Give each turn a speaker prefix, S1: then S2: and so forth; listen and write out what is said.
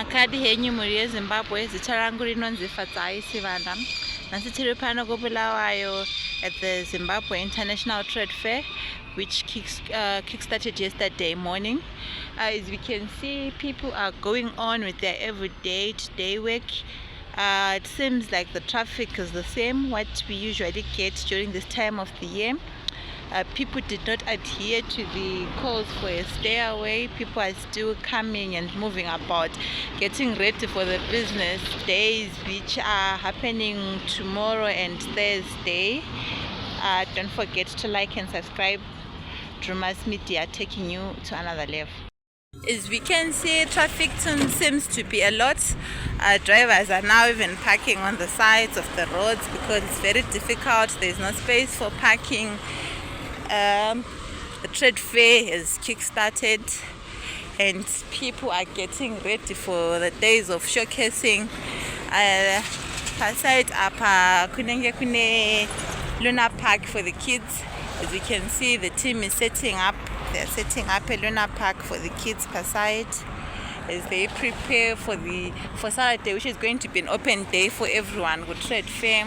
S1: Makadi henyu muri yeZimbabwe zita rangu rinonzi Fatsai Sivanda. Nasi tiri pano kuBulawayo at the Zimbabwe International Trade Fair, which kick-started yesterday morning. As we can see, people are going on with their everyday to-day work. It seems like the traffic is the same what we usually get during this time of the year. People did not adhere to the calls for a stay away. People are still coming and moving about, getting ready for the business days which are happening tomorrow and Thursday. Don't forget to like and subscribe. Drumas Media taking you to another level. As we can see, traffic seems to be a lot. Drivers are now even parking on the sides of the roads because it's very difficult. There's no space for parking. The trade fair has kick-started and people are getting ready for the days of showcasing. Aside apa kune Luna Park for the kids. As you can see, the team is setting up. They're setting up a Luna Park for the kids per side as they prepare for Saturday, which is going to be an open day for everyone with trade fair.